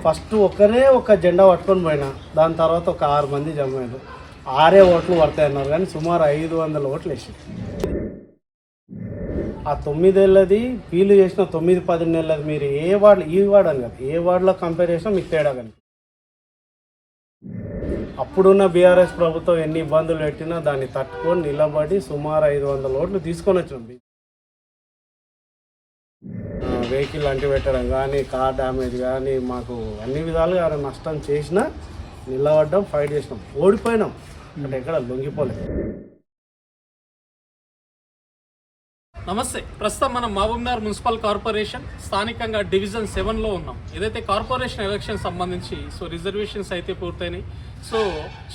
First ఒక జెండా పట్టుకొని పోయినా, దాని తర్వాత ఒక 6 మంది జమ అయ్యారు. 6 ఓట్లు పడతాయి అన్నారు, కానీ సుమారు 500 ఓట్లు వేసి ఆ 9 ఏళ్ళది వీళ్ళు చేసిన 9-10 నెలలది మీరు ఈ వార్డు అని కాదు, ఏ వార్డులో కంపేర్ చేసినా మీకు తేడా కానీ. అప్పుడున్న బీఆర్ఎస్ ప్రభుత్వం ఎన్ని ఇబ్బందులు పెట్టినా దాన్ని తట్టుకొని నిలబడి సుమారు 500 ఓట్లు తీసుకొని వచ్చినాం. వెహికల్ అంటిపెట్టడం కానీ, కార్ డ్యామేజ్ కానీ, మాకు అన్ని విధాలుగా నష్టం చేసినా నిలబడ్డాం, ఫైట్ చేసినాం, ఓడిపోయినాం అంటే ఎక్కడ లొంగిపోలేదు. నమస్తే. ప్రస్తుతం మనం మహబూబ్నగర్ మున్సిపల్ కార్పొరేషన్ స్థానికంగా డివిజన్ 7లో ఉన్నాం. ఏదైతే కార్పొరేషన్ ఎలక్షన్ సంబంధించి రిజర్వేషన్స్ అయితే పూర్తయినాయి.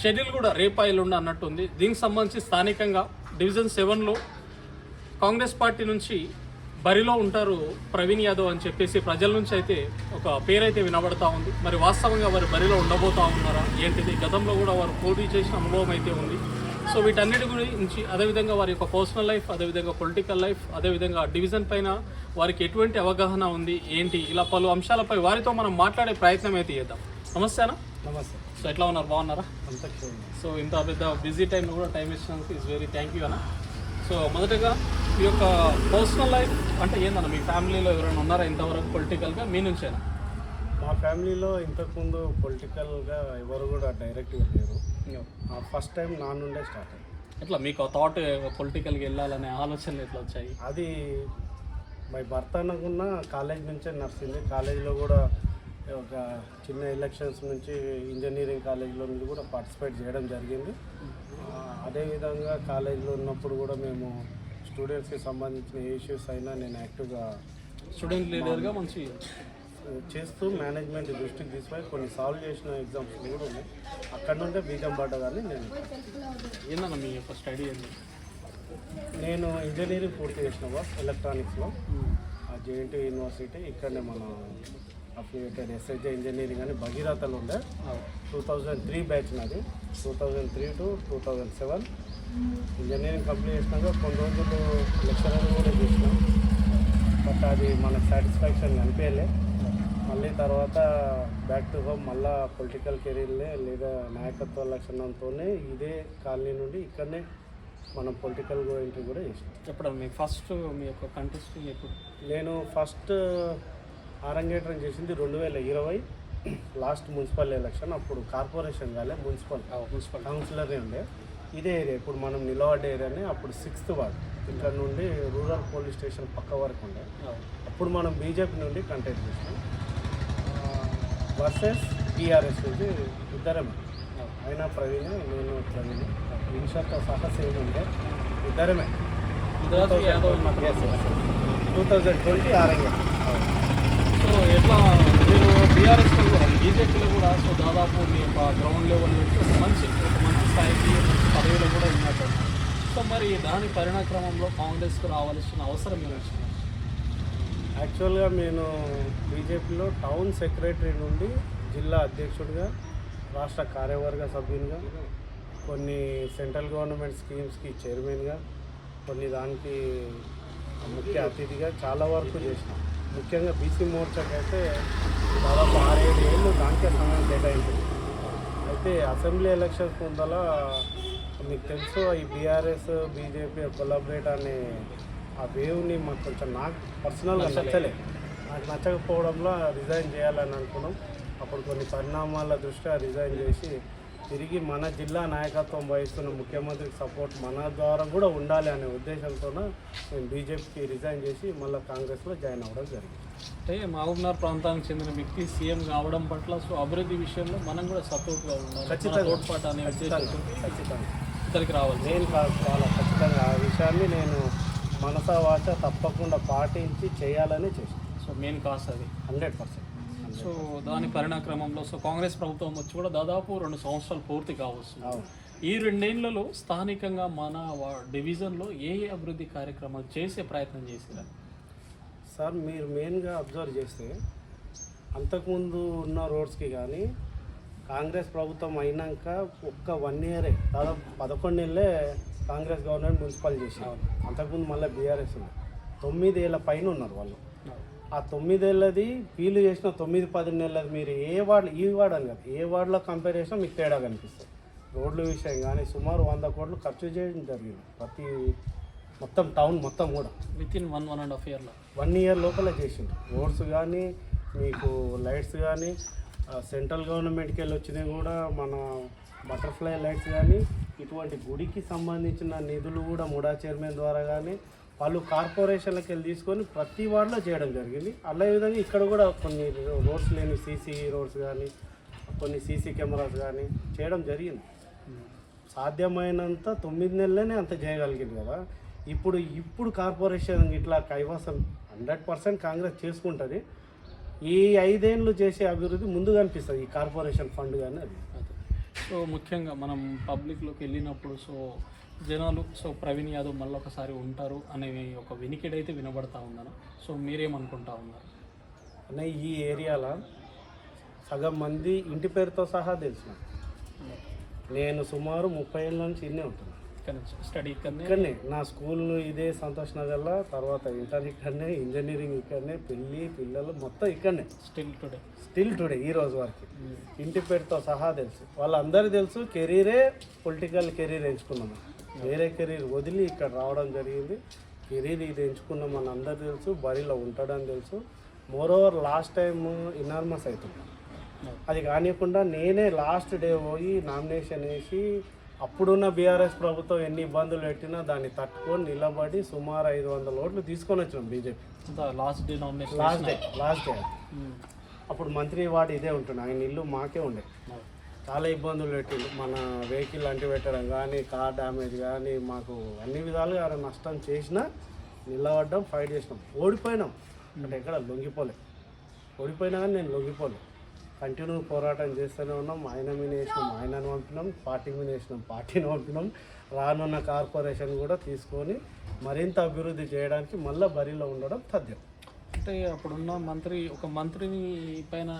షెడ్యూల్ కూడా రేపాయిలుండి అన్నట్టుంది. దీనికి సంబంధించి స్థానికంగా డివిజన్ 7లో కాంగ్రెస్ పార్టీ నుంచి బరిలో ఉంటారు ప్రవీణ్ యాదవ్ అని చెప్పేసి ప్రజల నుంచి అయితే ఒక పేరైతే వినబడతా ఉంది. మరి వాస్తవంగా వారు బరిలో ఉండబోతా ఉన్నారా ఏంటిది? గతంలో కూడా వారు పోటీ చేసిన అనుభవం అయితే ఉంది. వీటన్నిటి గురించి, అదేవిధంగా వారి యొక్క పర్సనల్ లైఫ్, అదేవిధంగా పొలిటికల్ లైఫ్, అదేవిధంగా డివిజన్ పైన వారికి ఎటువంటి అవగాహన ఉంది ఏంటి, ఇలా పలు అంశాలపై వారితో మనం మాట్లాడే ప్రయత్నం అయితే చేద్దాం. నమస్తే అన్న. నమస్తే. ఎట్లా ఉన్నారు? బాగున్నారా? అంత ఇంత పెద్ద బిజీ టైంలో కూడా టైం ఇచ్చినందుకు ఇస్ వెరీ థ్యాంక్ యూ అన్న. మొదటగా మీ యొక్క పర్సనల్ లైఫ్ అంటే ఏందన్న? మీ ఫ్యామిలీలో ఎవరైనా ఉన్నారా ఇంతవరకు పొలిటికల్గా మీ నుంచేనా? మా ఫ్యామిలీలో ఇంతకుముందు పొలిటికల్గా ఎవరు కూడా డైరెక్ట్గా లేరు. ఫస్ట్ టైం నా నుండే స్టార్ట్ అయ్యింది. ఎట్లా మీకు థాట్ పొలిటికల్గా వెళ్ళాలనే ఆలోచనలు ఎట్లా వచ్చాయి? అది మై భర్త అనుకున్న కాలేజ్ నుంచే నడిచింది. కాలేజీలో కూడా ఒక చిన్న ఎలక్షన్స్ నుంచి ఇంజనీరింగ్ కాలేజీలో నుంచి కూడా పార్టిసిపేట్ చేయడం జరిగింది. అదేవిధంగా కాలేజీలో ఉన్నప్పుడు కూడా మేము స్టూడెంట్స్కి సంబంధించిన ఏ ఇష్యూస్ అయినా నేను యాక్టివ్గా స్టూడెంట్ లీడర్గా మంచి చేస్తూ మేనేజ్మెంట్ దృష్టికి తీసుకొని కొన్ని సాల్వ్ చేసిన ఎగ్జామ్స్ కూడా ఉన్నాయి. అక్కడ నుండే బీజం పడ్డదని ఏందన్న మీ యొక్క స్టడీ ఏంటి? నేను ఇంజనీరింగ్ పూర్తి చేసిన ఎలక్ట్రానిక్స్లో జేఎన్టీ యూనివర్సిటీ, ఇక్కడనే మన అఫిలియేటెడ్ ఎస్ఐజే ఇంజనీరింగ్ అని భగీరథలో ఉండే. 2003 బ్యాచ్ నాది. 2003 to 2007 ఇంజనీరింగ్ కంప్లీట్ చేసినాక కొన్ని రోజులు లెక్చరర్ కూడా చేసినాం. బట్ అది మనకు సాటిస్ఫాక్షన్ అనిపించలే. మళ్ళీ తర్వాత బ్యాక్ టు హోమ్, మళ్ళీ పొలిటికల్ కెరీర్లే లేదా నాయకత్వ లక్షణంతోనే ఇదే కాలనీ నుండి ఇక్కడనే మనం పొలిటికల్ ఎంట్రీ కూడా చేసినాం. చెప్పడం మీకు ఫస్ట్ మీ యొక్క కంటెస్టింగ్ ఎప్పుడు? నేను ఫస్ట్ అరంగేట్రం చేసింది 2020 లాస్ట్ మున్సిపల్ ఎలక్షన్. అప్పుడు కార్పొరేషన్ కాలే, మున్సిపల్ కౌన్సిలర్నే ఉండే. ఇదే ఏరియా ఇప్పుడు మనం నిలబడ్డ ఏరియానే. అప్పుడు 6th వార్డ్ ఇక్కడ నుండి రూరల్ పోలీస్ స్టేషన్ పక్క వరకు ఉండే. అప్పుడు మనం బీజేపీ నుండి కంటెస్ట్ చేసినాం వర్సెస్ టీఆర్ఎస్ నుంచి ఇద్దరమే. అయినా ప్రవీణ్, నేను ప్రవీణ్, ఇన్షాతో సహా సేమ్ ఉండే ఇద్దరమే. 2020 ఆరంగేట్రం. ఎట్లా మీరు బీఆర్ఎస్లో కూడా బీజేపీలో కూడా దాదాపు మీ యొక్క గ్రౌండ్ లెవెల్ నుంచి ఒక మంచి స్థాయికి పదవిలో కూడా ఉన్నట్టు. మరి దాని పరిణాక్రమంలో కాంగ్రెస్కు రావాల్సిన అవసరం మీరు వచ్చింది? యాక్చువల్గా నేను బీజేపీలో టౌన్ సెక్రటరీ నుండి జిల్లా అధ్యక్షుడిగా, రాష్ట్ర కార్యవర్గ సభ్యునిగా, కొన్ని సెంట్రల్ గవర్నమెంట్ స్కీమ్స్కి చైర్మన్గా, కొన్ని దానికి ముఖ్య అతిథిగా చాలా వరకు చేసినాం. ముఖ్యంగా బీసీ మోర్చాకి అయితే దాదాపు 6-7 ఏళ్ళు దానికే సమయం కేటాయించింది. అయితే అసెంబ్లీ ఎలక్షన్స్ ముందల మీకు తెలుసు, ఈ బీఆర్ఎస్ బీజేపీ కొలాబరేట్ అనే ఆ వేవ్ని మాకు కొంచెం నాకు పర్సనల్గా నచ్చలేదు. నాకు నచ్చకపోవడంలో రిజైన్ చేయాలని అనుకున్నాం. అప్పుడు కొన్ని పరిణామాల దృష్ట్యా రిజైన్ చేసి తిరిగి మన జిల్లా నాయకత్వం వహిస్తున్న ముఖ్యమంత్రికి సపోర్ట్ మన ద్వారా కూడా ఉండాలి అనే ఉద్దేశంతో నేను బీజేపీకి రిజైన్ చేసి మళ్ళీ కాంగ్రెస్లో జాయిన్ అవ్వడం జరిగింది. అంటే మహబూబ్నగర్ ప్రాంతానికి చెందిన వ్యక్తి సీఎం కావడం పట్ల అభివృద్ధి విషయంలో మనం కూడా సపోర్ట్గా ఉండాలి, ఖచ్చితంగా తోడ్పాటు అనే ఖచ్చితంగా ఇక్కడికి రావాలి. నేను చాలా ఖచ్చితంగా ఆ విషయాన్ని నేను మనసా వాచ తప్పకుండా పాటించి చేయాలని చేసాను. మెయిన్ కాస్ అది 100%. దాని పరిణాక్రమంలో కాంగ్రెస్ ప్రభుత్వం వచ్చి కూడా దాదాపు 2 సంవత్సరాలు పూర్తి కావచ్చు. ఈ 2 ఏళ్లలో స్థానికంగా మన డివిజన్లో ఏ అభివృద్ధి కార్యక్రమాలు చేసే ప్రయత్నం చేసిరా? సార్, మీరు మెయిన్గా అబ్జర్వ్ చేస్తే అంతకుముందు ఉన్న రోడ్స్కి కానీ కాంగ్రెస్ ప్రభుత్వం అయినాక ఒక్క 1 ఇయరే దాదాపు 11 నెలలే కాంగ్రెస్ గవర్నమెంట్ మున్సిపల్ చేసారు. అంతకుముందు మళ్ళీ బీఆర్ఎస్ ఉంది. 9 ఏళ్ళ పైన ఉన్నారు వాళ్ళు. ఆ 9 ఏళ్ళది వీళ్ళు చేసిన 9-10 నెలలది మీరు ఈ వార్డు అని కాదు ఏ వార్డులో కంపేర్ చేసినా మీకు తేడా కనిపిస్తుంది. రోడ్ల విషయం కానీ సుమారు 100 కోట్లు ఖర్చు చేయడం జరిగింది ప్రతి మొత్తం టౌన్ మొత్తం కూడా వితిన్ 1.5 ఇయర్లో 1 ఇయర్ లోపల చేసింది. రోడ్స్ కానీ మీకు లైట్స్ కానీ సెంట్రల్ గవర్నమెంట్కి వెళ్ళి వచ్చినాయి కూడా మన బటర్ఫ్లై లైట్స్ కానీ ఇటువంటి గుడికి సంబంధించిన నిధులు కూడా ముడా చైర్మన్ ద్వారా కానీ వాళ్ళు కార్పొరేషన్లకు వెళ్ళి తీసుకొని ప్రతి వార్డులో చేయడం జరిగింది. అదే విధంగా ఇక్కడ కూడా కొన్ని రోడ్స్ లేని సీసీ రోడ్స్ కానీ కొన్ని సీసీ కెమెరాస్ కానీ చేయడం జరిగింది. సాధ్యమైనంత 9 నెలలనే అంత చేయగలిగింది కదా. ఇప్పుడు కార్పొరేషన్ ఇట్లా కైవసం 100% కాంగ్రెస్ చేసుకుంటుంది. ఈ 5 ఏళ్ళు చేసే అభివృద్ధి ముందుగా అనిపిస్తుంది ఈ కార్పొరేషన్ ఫండ్ కానీ అది. సో ముఖ్యంగా మనం పబ్లిక్లోకి వెళ్ళినప్పుడు సో జనాలు సో ప్రవీణ్ యాదవ్ మళ్ళీ ఒకసారి ఉంటారు అనే ఒక వినికిడైతే వినబడతా ఉందను. సో మీరేమనుకుంటా ఉన్నారు? అనే ఈ ఏరియాలో సగం మంది ఇంటి పేరుతో సహా తెలిసిన నేను సుమారు 30 ఏళ్ళ నుంచి ఇన్నే ఉంటున్నాను. స్టడీ ఇక్కడనే నా స్కూల్ ఇదే సంతోష్ నగర్లో, తర్వాత ఇంటర్ ఇక్కడనే, ఇంజనీరింగ్ ఇక్కడనే, పిల్లలు మొత్తం ఇక్కడనే స్టిల్ టుడే ఈ రోజు వరకు ఇంటి పేరుతో సహా తెలుసు. వాళ్ళందరూ తెలుసు. కెరీరే పొలిటికల్ కెరీర్ ఎంచుకున్నాము. వేరే కెరీర్ వదిలి ఇక్కడ రావడం జరిగింది. కెరీర్ ఇది ఎంచుకున్నాం అని అందరూ తెలుసు. బరిలో ఉంటాడని తెలుసు. మోరోవర్ లాస్ట్ టైం ఇనార్మస్ అవుతుంది. అది కానివ్వకుండా నేనే లాస్ట్ డే పోయి నామినేషన్ వేసి అప్పుడున్న బీఆర్ఎస్ ప్రభుత్వం ఎన్ని ఇబ్బందులు పెట్టినా దాన్ని తట్టుకొని నిలబడి సుమారు 500 ఓట్లు తీసుకొని వచ్చినాం బీజేపీ. లాస్ట్ డే అప్పుడు మంత్రి వాడు ఇదే ఉంటుండే. ఆయన ఇల్లు మాకే ఉండే. చాలా ఇబ్బందులు పెట్టిండు. మన వెహికల్ అంటి పెట్టడం కానీ కార్ డ్యామేజ్ కానీ మాకు అన్ని విధాలుగా నష్టం చేసినా నిలబడ్డాం, ఫైట్ చేసినాం. ఓడిపోయినాం అంటే ఎక్కడ లొంగిపోలే. ఓడిపోయినా కానీ నేను లొంగిపోలే. కంటిన్యూ పోరాటం చేస్తూనే ఉన్నాం. ఆయన మీద వేసినాం, ఆయనను పంపినాం. పార్టీ మీద వేసినాం, పార్టీని పంపినాం. రానున్న కార్పొరేషన్ కూడా తీసుకొని మరింత అభివృద్ధి చేయడానికి మళ్ళీ బరిలో ఉండడం తథ్యం. అంటే అప్పుడున్న మంత్రిని పైన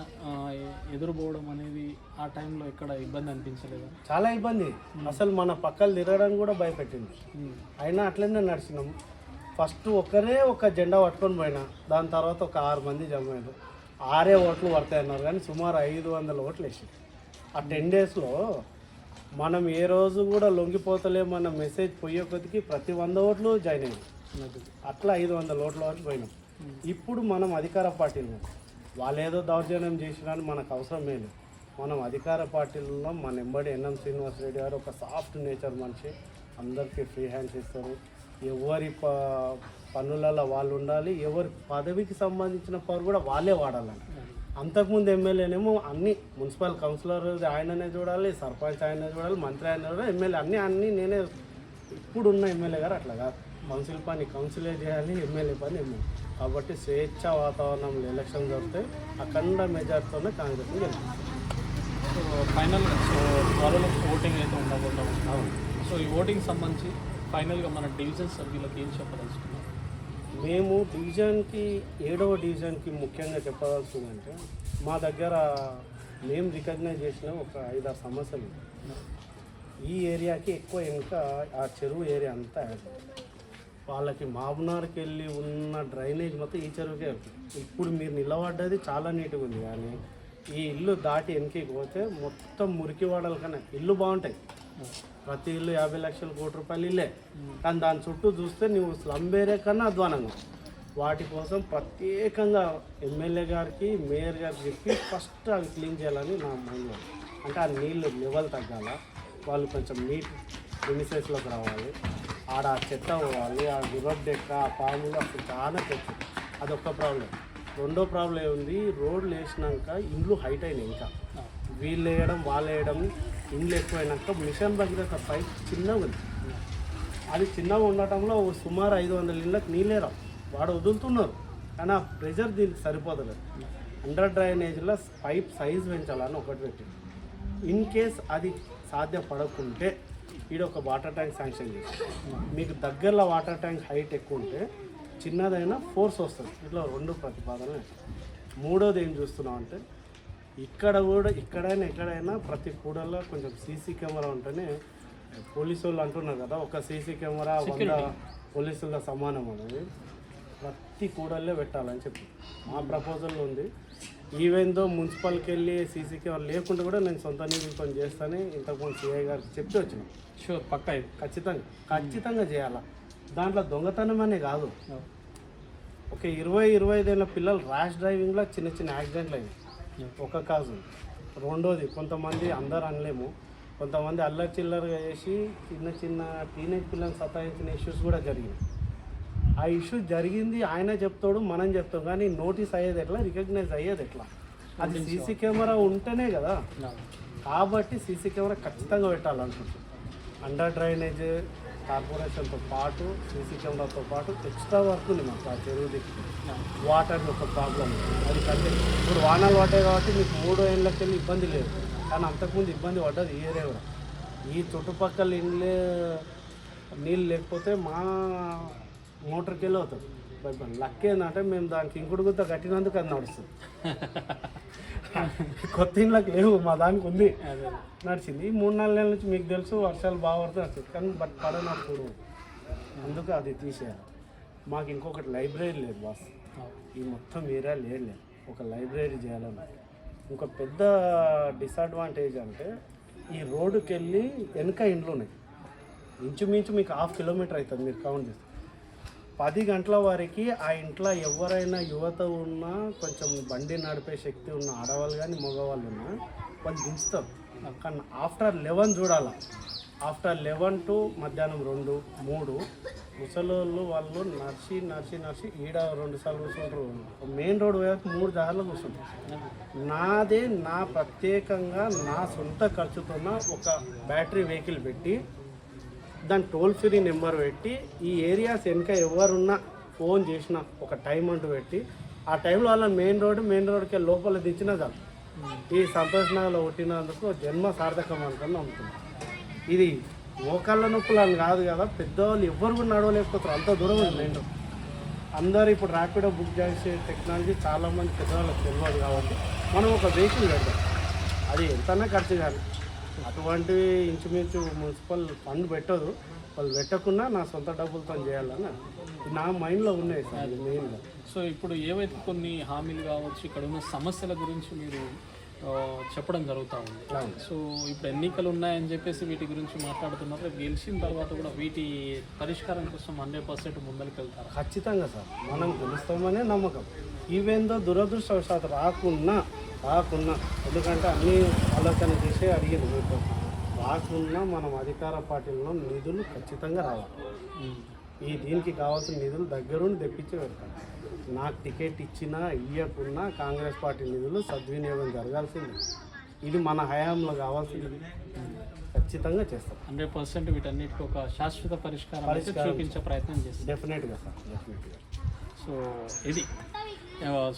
ఎదురుపోవడం అనేది ఆ టైంలో ఎక్కడ ఇబ్బంది అనిపించలేదు? చాలా ఇబ్బంది. అసలు మన పక్కలు తిరగడానికి కూడా భయపెట్టింది. అయినా అట్లనే నడిచినాం. ఫస్ట్ ఒక జెండా పట్టుకొని పోయినా. దాని తర్వాత ఒక 6 మంది జమ అయ్యారు. 6 ఓట్లు పడతాయన్నారు కానీ సుమారు 500 ఓట్లు వేసి ఆ 10 డేస్లో మనం ఏ రోజు కూడా లొంగిపోతలేమన్న మెసేజ్ పోయే కొద్దికి ప్రతి 100 ఓట్లు జాయిన్ అయ్యాం. అట్లా 500 ఓట్ల వరకు పోయినాం. ఇప్పుడు మనం అధికార పార్టీలు వాళ్ళు ఏదో దౌర్జన్యం చేసినా మనకు అవసరం లేదు. మనం అధికార పార్టీలలో మన ఎంబడి ఎన్ఎం శ్రీనివాస్ రెడ్డి గారు ఒక సాఫ్ట్ నేచర్ మనిషి. అందరికీ ఫ్రీ హ్యాండ్స్ ఇస్తారు. ఎవరి పనులలో వాళ్ళు ఉండాలి. ఎవరి పదవికి సంబంధించిన పవర్ కూడా వాళ్ళే వాడాలని. అంతకుముందు ఎమ్మెల్యేనేమో అన్ని మున్సిపల్ కౌన్సిలర్ ఆయననే చూడాలి, సర్పంచ్ ఆయనే చూడాలి, మంత్రి ఆయన చూడాలి, ఎమ్మెల్యే అన్నీ నేనే. ఇప్పుడున్న ఎమ్మెల్యే గారు అట్లా కాదు. కౌన్సిల్ పని కౌన్సిలే చేయాలి, ఎమ్మెల్యే పని ఎమ్మెల్యే. కాబట్టి స్వేచ్ఛ వాతావరణంలో ఎలక్షన్ జరిగితే అఖండ మెజార్టీతోనే కాంగ్రెస్ గెలుస్తుంది. సో ఫైనల్గా త్వరలో ఓటింగ్ అయితే ఉండబోతున్నాం. సో ఈ ఓటింగ్ సంబంధించి ఫైనల్గా మన డివిజన్ సభ్యులకు ఏం చెప్పదలుచుకున్నాం? మేము డివిజన్కి 7వ డివిజన్కి ముఖ్యంగా చెప్పదలుచుకుందంటే మా దగ్గర మేము రికగ్నైజ్ చేసిన ఒక 5-6 సమస్యలు. ఈ ఏరియాకి ఎక్కువ ఇంకా ఆ చెరువు ఏరియా అంతా వాళ్ళకి మాబునార్కి వెళ్ళి ఉన్న డ్రైనేజ్ మొత్తం ఈ చెరువుకే వెళ్తుంది. ఇప్పుడు మీరు నిలబడ్డది చాలా నీట్గా ఉంది కానీ ఈ ఇల్లు దాటి వెనక్కి పోతే మొత్తం మురికి వాడల కన్నా ఇల్లు బాగుంటాయి. ప్రతి ఇల్లు 50 లక్షల కోటి రూపాయలు ఇల్లే. కానీ దాని చుట్టూ చూస్తే నువ్వు స్లమ్ ఏరియా కన్నా అధ్వానంగా. వాటి కోసం ప్రత్యేకంగా ఎమ్మెల్యే గారికి మేయర్ గారికి చెప్పి ఫస్ట్ అవి క్లీన్ చేయాలని నా మైండ్లో. అంటే ఆ నీళ్ళు లెవెల్ తగ్గాల, వాళ్ళు కొంచెం నీట్ ప్రిమిసెస్లోకి రావాలి, ఆడ చెత్త పోవాలి, ఆ రివర్ డెక్క ఆ పాములు అసలు చాలా చెత్త. అదొక ప్రాబ్లం. రెండో ప్రాబ్లం ఏముంది, రోడ్లు వేసినాక ఇండ్లు హైట్ అయినాయి. ఇంకా వీళ్ళు వేయడం వాళ్ళు వేయడం ఇండ్లు ఎక్కువైనాక మిషన్ దగ్గర పైప్ చిన్నగా ఉంది. అది చిన్నగా ఉండటంలో సుమారు 500 ఇళ్ళకి నీళ్ళే రావు. వాడు వదులుతున్నారు కానీ ఆ ప్రెషర్ దీనికి సరిపోతలేదు. అండర్ డ్రైనేజ్లో పైప్ సైజ్ పెంచాలని ఒకటి పెట్టింది. ఇన్ కేస్ అది సాధ్యపడకుంటే ఒక వాటర్ ట్యాంక్ శాంక్షన్ చేసి మీకు దగ్గరలో వాటర్ ట్యాంక్ హైట్ ఎక్కువ ఉంటే చిన్నదైనా ఫోర్స్ వస్తుంది. ఇట్లా 2 ప్రతిపాదనలు. మూడోది ఏం చూస్తున్నాం అంటే ఎక్కడైనా ప్రతి కూడల్లో కొంచెం సీసీ కెమెరా ఉంటేనే పోలీసు వాళ్ళు అంటున్నారు కదా, ఒక సీసీ కెమెరా 100 పోలీసుల సమానం అనేది. ప్రతి కూడల్లో పెట్టాలని చెప్పి మా ప్రపోజల్లో ఉంది. ఈవెన్ దో మున్సిపల్కి వెళ్ళి సీసీ కెమెరా లేకుండా కూడా నేను సొంత నిధులతో చేస్తానని ఇంతకుముందు సిఐ గారికి చెప్తే వచ్చినాం. షూర్, పక్కా ఇది. ఖచ్చితంగా చేయాలా. దాంట్లో దొంగతనం అనే కాదు, ఒక 20-25 ఏళ్ళ పిల్లలు ర్యాష్ డ్రైవింగ్లో చిన్న చిన్న యాక్సిడెంట్లు అయ్యాయి, ఒక కాజు. రెండోది, కొంతమంది అందరు అనలేము, కొంతమంది అల్లరి చిల్లరగా చేసి చిన్న టీనేజ్ పిల్లల్ని సతాయించిన ఇష్యూస్ కూడా జరిగినాయి. ఆ ఇష్యూ జరిగింది ఆయన చెప్తాడు, మనం చెప్తాం, కానీ నోటీస్ అయ్యేది ఎట్లా, రికగ్నైజ్ అయ్యేది ఎట్లా? అది సీసీ కెమెరా ఉంటేనే కదా. కాబట్టి సీసీ కెమెరా ఖచ్చితంగా పెట్టాలనుకుంటున్నాం. అండర్ డ్రైనేజ్ కార్పొరేషన్తో పాటు సీసీ కెమెరాతో పాటు ఎక్స్ట్రా వర్క్ ఉంది మాకు. ఆ చెరువుది వాటర్ ఒక ప్రాబ్లం, అది కంటే ఇప్పుడు వానాలు పడ్డాయి కాబట్టి మీకు 3 ఏళ్ళకి వెళ్ళి ఇబ్బంది లేదు, కానీ అంతకుముందు ఇబ్బంది పడ్డది ఈ ఏరియా కూడా. ఈ చుట్టుపక్కల ఇండ్లే నీళ్ళు లేకపోతే మా మోటార్కి వెళ్ళి అవుతుంది. లక్ ఏంటంటే మేము దానికి ఇంకుడు గుత్త కట్టినందుకు అది నడుస్తుంది. కొత్త ఇండ్లకు లేవు, మా దానికి ఉంది, నడిచింది. ఈ 3-4 నెలల నుంచి మీకు తెలుసు వర్షాలు బాగా పడుతుంది నడుస్తుంది, కానీ బట్ పడనప్పుడు అందుకు అది తీసేయాలి. మాకు ఇంకొకటి లైబ్రరీ లేదు బాస్, ఈ మొత్తం ఏరియా లేదు. ఒక లైబ్రరీ చేయాలని. ఇంకో పెద్ద డిసడ్వాంటేజ్ అంటే ఈ రోడ్డుకి వెళ్ళి వెనక ఇండ్లు ఉన్నాయి, ఇంచుమించు మీకు 1/2 కిలోమీటర్ అవుతుంది. మీరు కౌంట్ చేస్తే 10 గంటల వరకు ఆ ఇంట్లో ఎవరైనా యువత ఉన్నా, కొంచెం బండి నడిపే శక్తి ఉన్న ఆడవాళ్ళు కానీ మగవాళ్ళు ఉన్నా వాళ్ళు దించుతారు. కానీ ఆఫ్టర్ 11 చూడాలి. ఆఫ్టర్ 11 టు మధ్యాహ్నం 2-3 ముసలోళ్ళు వాళ్ళు నడిచి ఈడ 2 సార్లు కూర్చుంటారు. మెయిన్ రోడ్ వైపు 3 దారులు కూర్చుంటారు. నాదే నా ప్రత్యేకంగా నా సొంత ఖర్చుతున్న ఒక బ్యాటరీ వెహికల్ పెట్టి దాని టోల్ ఫ్రీ నెంబర్ పెట్టి ఈ ఏరియాస్ వెనుక ఎవరున్నా ఫోన్ చేసిన ఒక టైం అంటూ పెట్టి ఆ టైంలో వాళ్ళ మెయిన్ రోడ్కి లోపల దించినా చాలు. ఈ సంతోష్ నగర్లో కొట్టినందుకు జన్మ సార్థకం అనుకుని నమ్ముతున్నాను. ఇది మోకాళ్ళ నొప్పులు అని కాదు కదా, పెద్దవాళ్ళు ఎవ్వరు కూడా నడవలేకపోతారు, అంత దూరం ఉంది మెయిన్ రోడ్. అందరూ ఇప్పుడు ర్యాపిడో బుక్ చేసే టెక్నాలజీ చాలామంది పెద్దవాళ్ళకి తెలియదు కాబట్టి మనం ఒక వెహికల్ పెడతాం, అది ఎంతైనా ఖర్చు కాదు. అటువంటివి ఇంచుమించు మున్సిపల్ ఫండ్ పెట్టదు, వాళ్ళు పెట్టకుండా నా సొంత డబ్బులతో చేయాలని నా మైండ్లో ఉన్నాయి సార్ మెయిన్గా. సో ఇప్పుడు ఏవైతే కొన్ని హామీలు కావచ్చు, ఇక్కడ ఉన్న సమస్యల గురించి మీరు చెప్పడం జరుగుతూ ఉంది. సో ఇప్పుడు ఎన్నికలు ఉన్నాయని చెప్పేసి వీటి గురించి మాట్లాడుతున్నారు. గెలిచిన తర్వాత కూడా వీటి పరిష్కారం కోసం 100% ముందరికి వెళ్తారు. ఖచ్చితంగా సార్, మనం గెలుస్తామనే నమ్మకం. ఈవెన్ దో దురదృష్టవశాత్తు రాకున్నా ఎందుకంటే అన్ని ఆలోచన చేసే అడిగింది మీకు, రాకున్నా మనం అధికార పార్టీలో నిధులు ఖచ్చితంగా రావాలి. ఈ దీనికి కావాల్సిన నిధులు దగ్గరుండి తెప్పించి పెడతాం. నాకు టికెట్ ఇచ్చినా ఇవ్వకున్నా కాంగ్రెస్ పార్టీ నిధులు సద్వినియోగం జరగాల్సింది. ఇది మన హయాంలో కావాల్సింది, ఖచ్చితంగా చేస్తాం. 100% వీటన్నిటికీ ఒక శాశ్వత పరిష్కారం చూపించే ప్రయత్నం చేస్తాం. డెఫినెట్గా సార్, డెఫినెట్గా.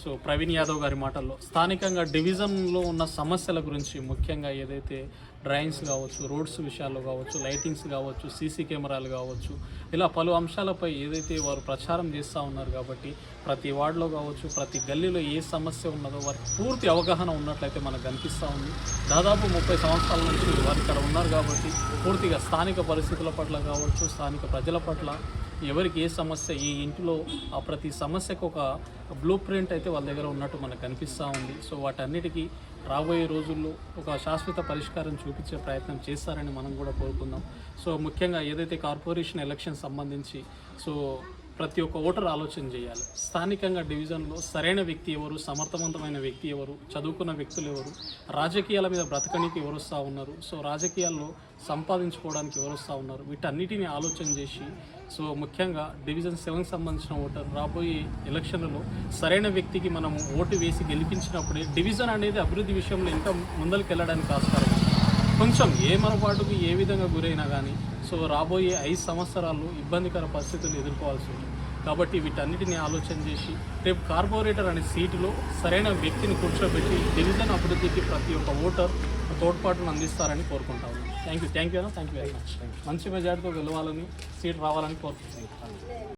సో ప్రవీణ్ యాదవ్ గారి మాటల్లో స్థానికంగా డివిజన్లో ఉన్న సమస్యల గురించి, ముఖ్యంగా ఏదైతే డ్రైన్స్ కావచ్చు, రోడ్స్ విషయాల్లో కావచ్చు, లైటింగ్స్ కావచ్చు, సీసీ కెమెరాలు కావచ్చు, ఇలా పలు అంశాలపై ఏదైతే వారు ప్రచారం చేస్తూ ఉన్నారు. కాబట్టి ప్రతి వార్డులో కావచ్చు, ప్రతి గల్లీలో ఏ సమస్య ఉన్నదో వారికి పూర్తి అవగాహన ఉన్నట్లయితే మనకు కనిపిస్తూ ఉంది. దాదాపు 30 సంవత్సరాల నుంచి వారు ఇక్కడ ఉన్నారు కాబట్టి పూర్తిగా స్థానిక పరిస్థితుల పట్ల కావచ్చు, స్థానిక ప్రజల పట్ల ఎవరికి ఏ సమస్య, ఈ ఇంటిలో ఆ ప్రతి సమస్యకు ఒక బ్లూ ప్రింట్ అయితే వాళ్ళ దగ్గర ఉన్నట్టు మనకు కనిపిస్తూ ఉంది. సో వాటన్నిటికీ రాబోయే రోజుల్లో ఒక శాశ్వత పరిష్కారం చూపించే ప్రయత్నం చేస్తారని మనం కూడా కోరుకుందాం. సో ముఖ్యంగా ఏదైతే కార్పొరేషన్ ఎలక్షన్ సంబంధించి సో ప్రతి ఒక్క ఓటర్ ఆలోచన చేయాలి. స్థానికంగా డివిజన్లో సరైన వ్యక్తి ఎవరు, సమర్థవంతమైన వ్యక్తి ఎవరు, చదువుకున్న వ్యక్తులు ఎవరు, రాజకీయాల మీద బ్రతకడానికి ఎవరు వస్తూ ఉన్నారు, సో రాజకీయాల్లో సంపాదించుకోవడానికి ఎవరు వస్తూ ఉన్నారు, వీటన్నిటిని ఆలోచన చేసి సో ముఖ్యంగా డివిజన్ 7 సంబంధించిన ఓటర్ రాబోయే ఎలక్షన్లలో సరైన వ్యక్తికి మనం ఓటు వేసి గెలిపించినప్పుడే డివిజన్ అనేది అభివృద్ధి విషయంలో ఇంకా ముందరికి వెళ్ళడానికి ఆస్కారం. కొంచెం ఏ మనపాటుకు ఏ విధంగా గురైనా కానీ సో రాబోయే 5 సంవత్సరాల్లో ఇబ్బందికర పరిస్థితులు ఎదుర్కోవాల్సి ఉంటుంది. కాబట్టి వీటన్నిటిని ఆలోచన చేసి రేపు కార్పొరేటర్ అనే సీటులో సరైన వ్యక్తిని కూర్చోబెట్టి డివిజన్ అభివృద్ధికి ప్రతి ఒక్క ఓటర్ తోడ్పాటును అందిస్తారని కోరుకుంటా ఉన్నాను. Thank you very much. మంచి మెజార్టీతో గెలవాలని, సీట్ రావాలని కోరుకుంటున్నాను.